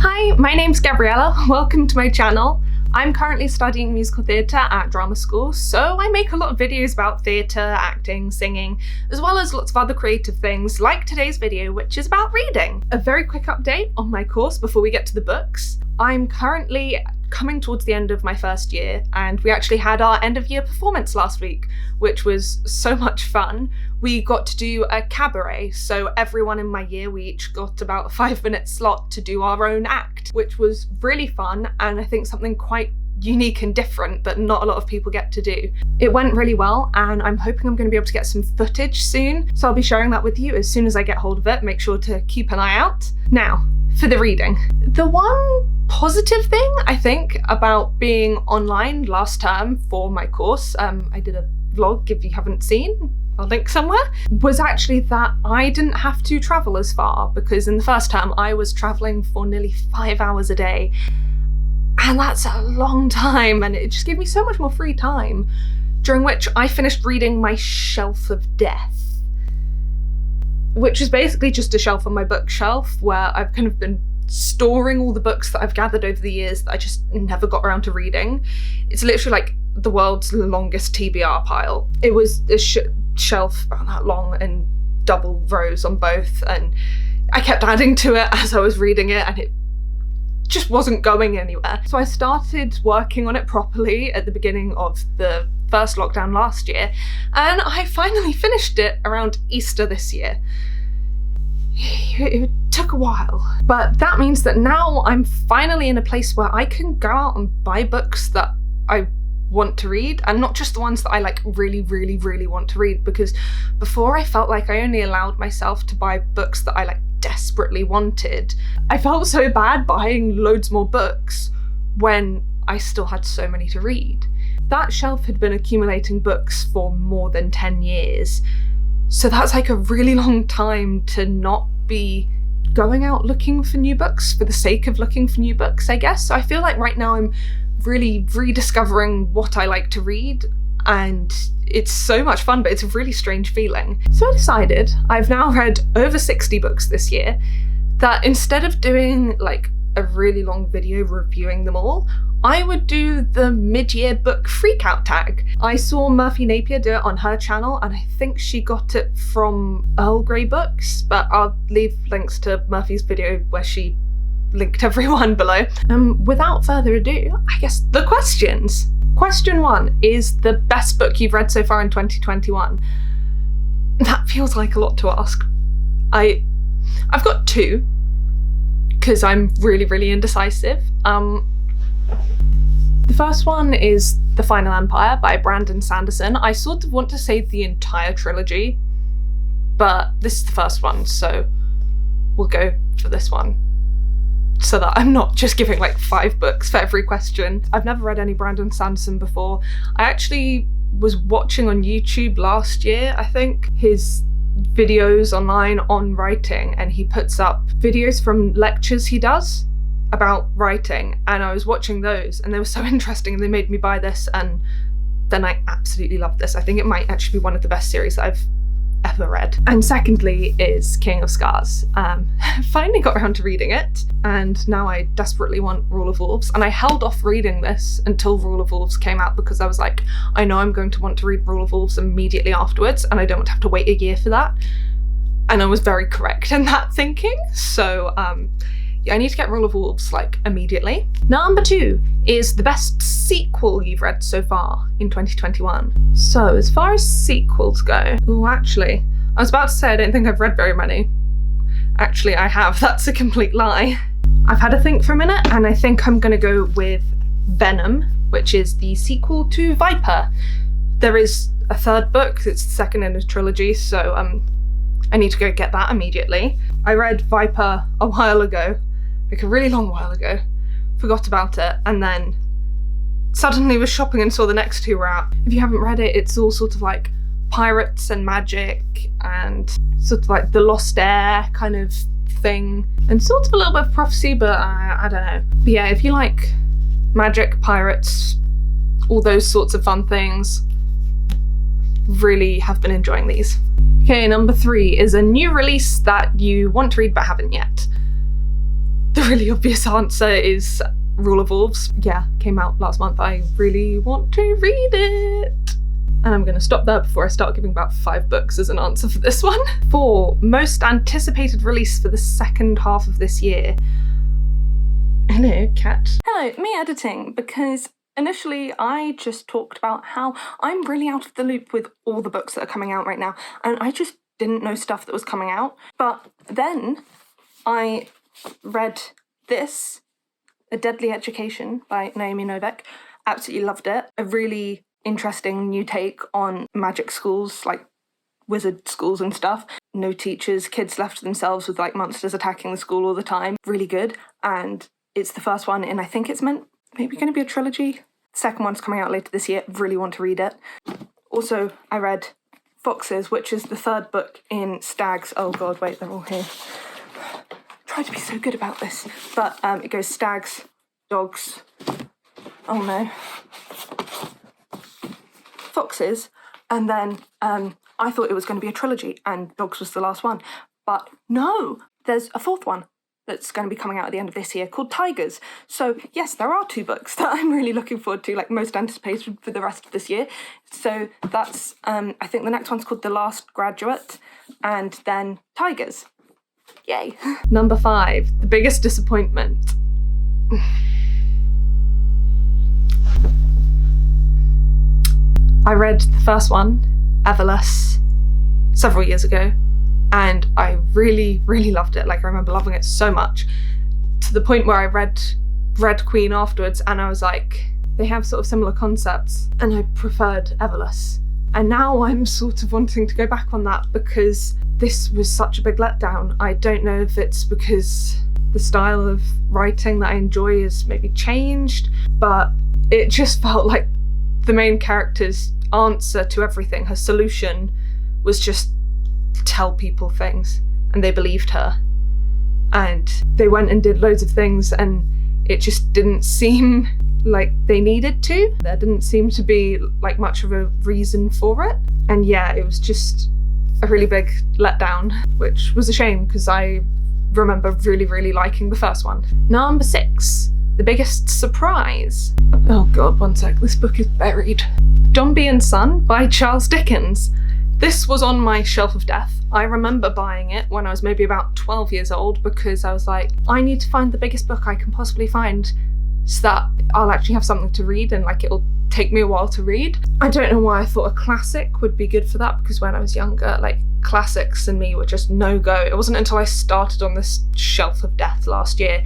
Hi, my name's Gabriella. Welcome to my channel. I'm currently studying musical theatre at drama school, so I make a lot of videos about theatre, acting, singing, as well as lots of other creative things like today's video, which is about reading. A very quick update on my course before we get to the books. I'm currently coming towards the end of my first year, and we actually had our end of year performance last week, which was so much fun. We got to do a cabaret, so everyone in my year, we each got about a 5-minute slot to do our own act, which was really fun, and I think something quite unique and different that not a lot of people get to do. It went really well, and I'm hoping I'm going to be able to get some footage soon, so I'll be sharing that with you as soon as I get hold of it. Make sure to keep an eye out. Now, for the reading. The one positive thing, I think, about being online last term for my course, I did a vlog, if you haven't seen, I'll link somewhere, was actually that I didn't have to travel as far, because in the first term I was travelling for nearly 5 hours a day, and that's a long time, and it just gave me so much more free time, during which I finished reading my Shelf of Death, which is basically just a shelf on my bookshelf where I've kind of been storing all the books that I've gathered over the years that I just never got around to reading. It's literally like the world's longest TBR pile. It was a shelf about that long and double rows on both, and I kept adding to it as I was reading it, and it just wasn't going anywhere. So I started working on it properly at the beginning of the first lockdown last year, and I finally finished it around Easter this year. It took a while, but that means that now I'm finally in a place where I can go out and buy books that I want to read, and not just the ones that I like really want to read, because before I felt like I only allowed myself to buy books that I like desperately wanted. I felt so bad buying loads more books when I still had so many to read. That shelf had been accumulating books for more than 10 years. So that's like a really long time to not be going out looking for new books for the sake of looking for new books, I guess. So I feel like right now I'm really rediscovering what I like to read, and it's so much fun, but it's a really strange feeling. So I decided, I've now read over 60 books this year, that instead of doing like a really long video reviewing them all, I would do the mid-year book Freakout tag. I saw Murphy Napier do it on her channel, and I think she got it from Earl Grey Books, but I'll leave links to Murphy's video where she linked everyone below. Without further ado, I guess the questions. Question 1 is the best book you've read so far in 2021. That feels like a lot to ask. I've got 2, because I'm really indecisive. The first one is The Final Empire by Brandon Sanderson. I sort of want to say the entire trilogy, but this is the first one, so we'll go for this one, so that I'm not just giving like 5 books for every question. I've never read any Brandon Sanderson before. I actually was watching on YouTube last year, I think, his videos online on writing, and he puts up videos from lectures he does about writing, and I was watching those, and they were so interesting, and they made me buy this, and then I absolutely loved this. I think it might actually be one of the best series that I've ever read. And secondly is King of Scars. Finally got around to reading it, and now I desperately want Rule of Wolves, and I held off reading this until Rule of Wolves came out, because I was like, I know I'm going to want to read Rule of Wolves immediately afterwards, and I don't want to have to wait a year for that. And I was very correct in that thinking, so I need to get Rule of Wolves like immediately. Number 2 is the best sequel you've read so far in 2021. So as far as sequels go, actually, I was about to say I don't think I've read very many. Actually, I have. That's a complete lie. I've had a think for a minute, and I think I'm gonna go with Venom, which is the sequel to Viper. There is a 3rd book, it's the 2nd in a trilogy, so I need to go get that immediately. I read Viper a while ago, like a really long while ago, forgot about it, and then suddenly was shopping and saw the next 2 were out. If you haven't read it, it's all sort of like pirates and magic and sort of like the Lost Heir kind of thing, and sort of a little bit of prophecy, but I don't know. But yeah, if you like magic, pirates, all those sorts of fun things, really have been enjoying these. Okay, number 3 is a new release that you want to read but haven't yet. the really obvious answer is Rule of Wolves. Yeah, came out last month. I really want to read it. And I'm going to stop there before I start giving about 5 books as an answer for this one. 4, most anticipated release for the second half of this year. Hello, Kat. Hello, me editing, because initially I just talked about how I'm really out of the loop with all the books that are coming out right now, and I just didn't know stuff that was coming out. But then I read this, A Deadly Education by Naomi Novik. Absolutely loved it. A really interesting new take on magic schools, like wizard schools and stuff. No teachers, kids left to themselves with like monsters attacking the school all the time. Really good. And it's the first one, and I think it's maybe going to be a trilogy. The second one's coming out later this year. Really want to read it. Also, I read Foxes, which is the 3rd book in Stags. Oh god, wait, they're all here. Try to be so good about this. But it goes stags, dogs. Oh no. Foxes, and then I thought it was going to be a trilogy and dogs was the last one, but no, there's a 4th one that's going to be coming out at the end of this year called Tigers. So yes, there are 2 books that I'm really looking forward to, like most anticipated for the rest of this year. So that's I think the next one's called The Last Graduate, and then Tigers. Yay. Number 5, the biggest disappointment. I read the first one, Everless, several years ago, and I really, really loved it. Like, I remember loving it so much, to the point where I read Red Queen afterwards, and I was like, they have sort of similar concepts, and I preferred Everless. And now I'm sort of wanting to go back on that because this was such a big letdown. I don't know if it's because the style of writing that I enjoy has maybe changed, but it just felt like the main character's answer to everything, her solution, was just tell people things, and they believed her. And they went and did loads of things, and it just didn't seem like they needed to. There didn't seem to be like much of a reason for it. And yeah, it was just a really big letdown, which was a shame because I remember really, really liking the first one. Number 6, the biggest surprise. Oh god, one sec, this book is buried. Dombey and Son by Charles Dickens. This was on my shelf of death. I remember buying it when I was maybe about 12 years old because I was like, I need to find the biggest book I can possibly find so that I'll actually have something to read and like it'll take me a while to read. I don't know why I thought a classic would be good for that, because when I was younger, like classics and me were just no go. It wasn't until I started on this shelf of death last year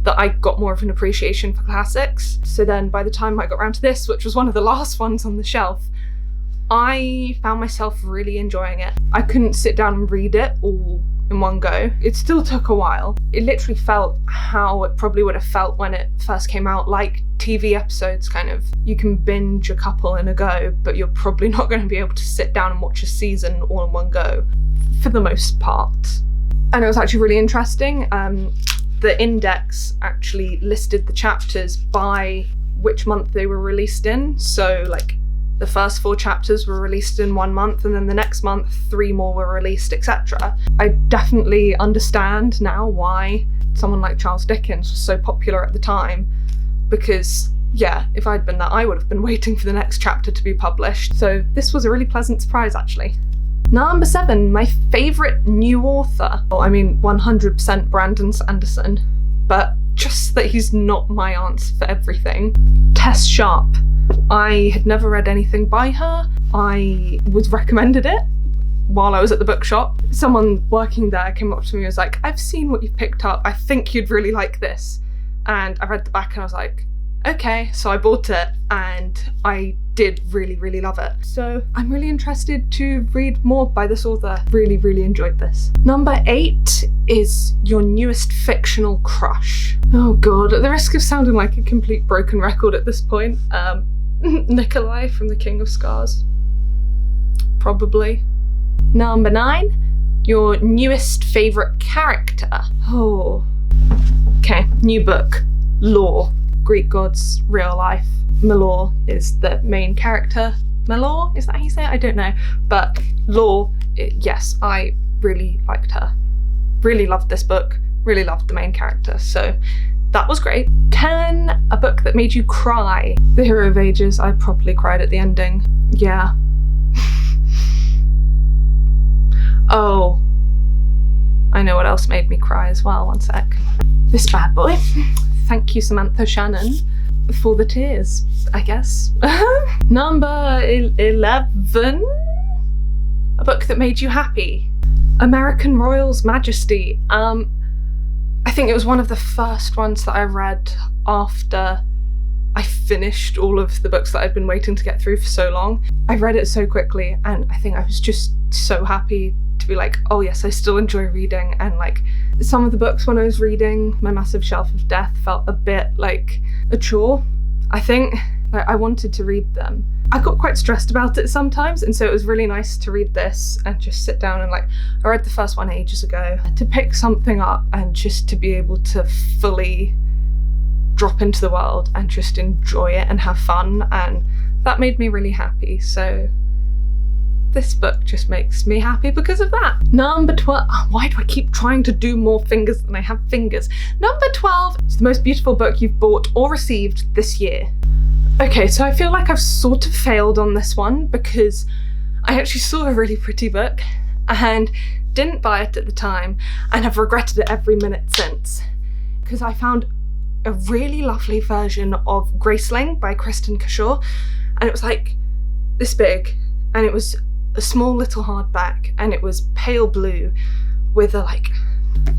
that I got more of an appreciation for classics. So then by the time I got around to this, which was one of the last ones on the shelf, I found myself really enjoying it. I couldn't sit down and read it all in one go. It still took a while. It literally felt how it probably would have felt when it first came out, like TV episodes kind of. You can binge a couple in a go, but you're probably not going to be able to sit down and watch a season all in one go, for the most part. And it was actually really interesting. The index actually listed the chapters by which month they were released in. So like the first 4 chapters were released in one month, and then the next month 3 more were released, etc. I definitely understand now why someone like Charles Dickens was so popular at the time, because yeah, if I'd been that, I would have been waiting for the next chapter to be published. So this was a really pleasant surprise, actually. Number 7, my favourite new author. Oh, I mean 100% Brandon Sanderson, but just that he's not my answer for everything. Tess Sharp. I had never read anything by her. I was recommended it while I was at the bookshop. Someone working there came up to me and was like, I've seen what you've picked up. I think you'd really like this. And I read the back and I was like, okay. So I bought it and I did really, really love it. So I'm really interested to read more by this author. Really, really enjoyed this. Number 8 is your newest fictional crush. Oh god, at the risk of sounding like a complete broken record at this point, Nikolai from The King of Scars. Probably. Number 9, your newest favourite character. Oh. Okay, new book. Lore. Greek gods, real life. Malor is the main character. Malor? Is that how you say it? I don't know. But Lore, yes, I really liked her. Really loved this book. really loved the main character, so that was great. 10, a book that made you cry. The Hero of Ages, I properly cried at the ending. Yeah. Oh, I know what else made me cry as well, one sec. This bad boy. Thank you, Samantha Shannon, for the tears, I guess. Number 11, a book that made you happy. American Royals Majesty. I think it was one of the first ones that I read after I finished all of the books that I'd been waiting to get through for so long. I read it so quickly, and I think I was just so happy to be like, oh yes, I still enjoy reading. And like, some of the books when I was reading my massive shelf of death felt a bit like a chore. I think like I wanted to read them. I got quite stressed about it sometimes, and so it was really nice to read this and just sit down and like, I read the first one ages ago, to pick something up and just to be able to fully drop into the world and just enjoy it and have fun, and that made me really happy. So this book just makes me happy because of that. Number 12, why do I keep trying to do more fingers than I have fingers? Number 12 is the most beautiful book you've bought or received this year. Okay, so I feel like I've sort of failed on this one because I actually saw a really pretty book and didn't buy it at the time and have regretted it every minute since, because I found a really lovely version of Graceling by Kristen Cashore, and it was like this big, and it was a small little hardback, and it was pale blue with a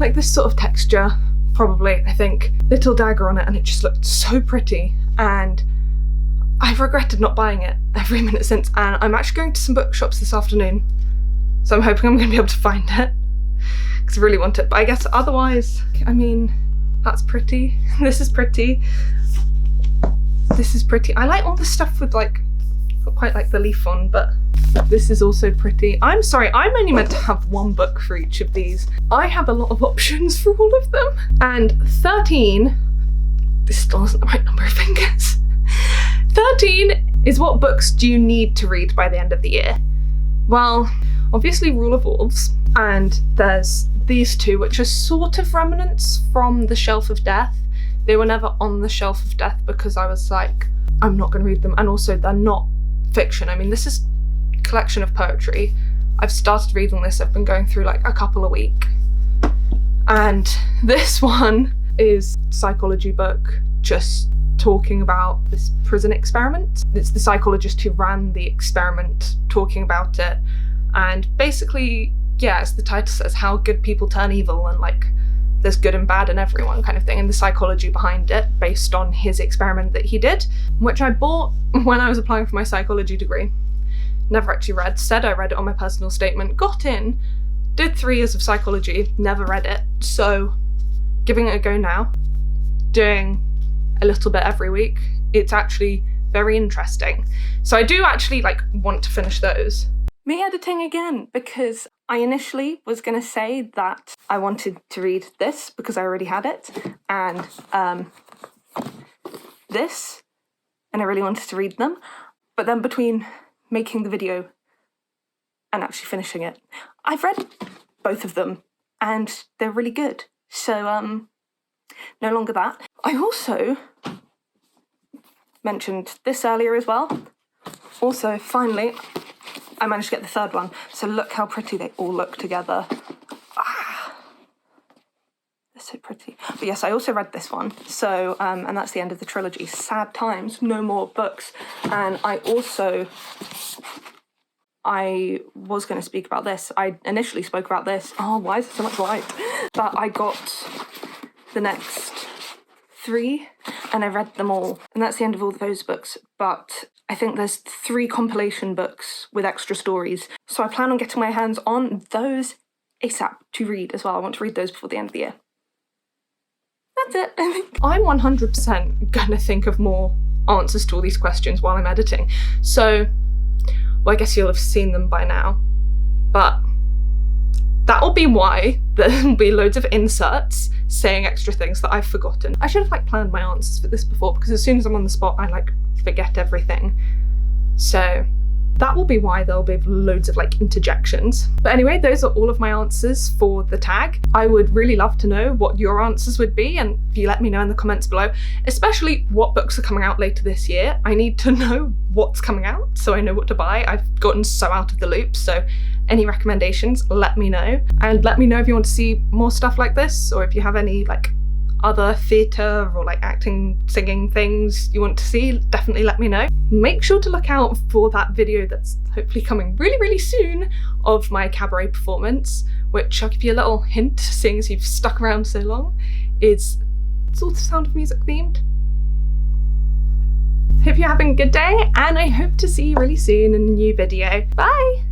like this sort of texture, probably, I think, little dagger on it, and it just looked so pretty, and I've regretted not buying it every minute since, and I'm actually going to some bookshops this afternoon, so I'm hoping I'm going to be able to find it, because I really want it. But I guess otherwise, I mean, that's pretty. This is pretty. This is pretty. I like all the stuff with like, not quite like the leaf on, but this is also pretty. I'm sorry, I'm only meant to have one book for each of these. I have a lot of options for all of them. And 13, this still isn't the right number of fingers. 13 is, what books do you need to read by the end of the year? Well, obviously Rule of Wolves, and there's these two, which are sort of remnants from the Shelf of Death. They were never on the Shelf of Death because I was like, I'm not going to read them, and also they're not fiction. I mean, this is a collection of poetry. I've started reading this, I've been going through like a couple a week, and this one is a psychology book just talking about this prison experiment. It's the psychologist who ran the experiment talking about it, and basically, yeah, as the title says, how good people turn evil, and like there's good and bad in everyone kind of thing, and the psychology behind it based on his experiment that he did, which I bought when I was applying for my psychology degree. Never actually read, said I read it on my personal statement, got in, did 3 years of psychology, never read it, so giving it a go now, doing a little bit every week. It's actually very interesting. So I do actually like want to finish those. Me editing again, because I initially was going to say that I wanted to read this because I already had it, and this, and I really wanted to read them. But then between making the video and actually finishing it, I've read both of them and they're really good. So no longer that. I also mentioned this earlier as well. Also, finally, I managed to get the third one. So look how pretty they all look together. They're so pretty. But yes, I also read this one. So, and that's the end of the trilogy. Sad times, no more books. And I was going to speak about this. I initially spoke about this. Oh, why is there so much light? But I got the next 3 and I read them all. And that's the end of all those books. But I think there's 3 compilation books with extra stories. So I plan on getting my hands on those ASAP to read as well. I want to read those before the end of the year. That's it, I think. I'm 100% going to think of more answers to all these questions while I'm editing. So, well, I guess you'll have seen them by now. But that'll be why there'll be loads of inserts saying extra things that I've forgotten. I should have planned my answers for this before, because as soon as I'm on the spot, I forget everything. So that will be why there'll be loads of like interjections. But anyway, those are all of my answers for the tag. I would really love to know what your answers would be, and if you let me know in the comments below, especially what books are coming out later this year. I need to know what's coming out so I know what to buy. I've gotten so out of the loop, so any recommendations, let me know. And let me know if you want to see more stuff like this, or if you have any like other theatre or like acting, singing things you want to see, definitely let me know. Make sure to look out for that video that's hopefully coming really soon of my cabaret performance, which I'll give you a little hint, seeing as you've stuck around so long, is sort of Sound of Music themed. Hope you're having a good day, and I hope to see you really soon in a new video. Bye!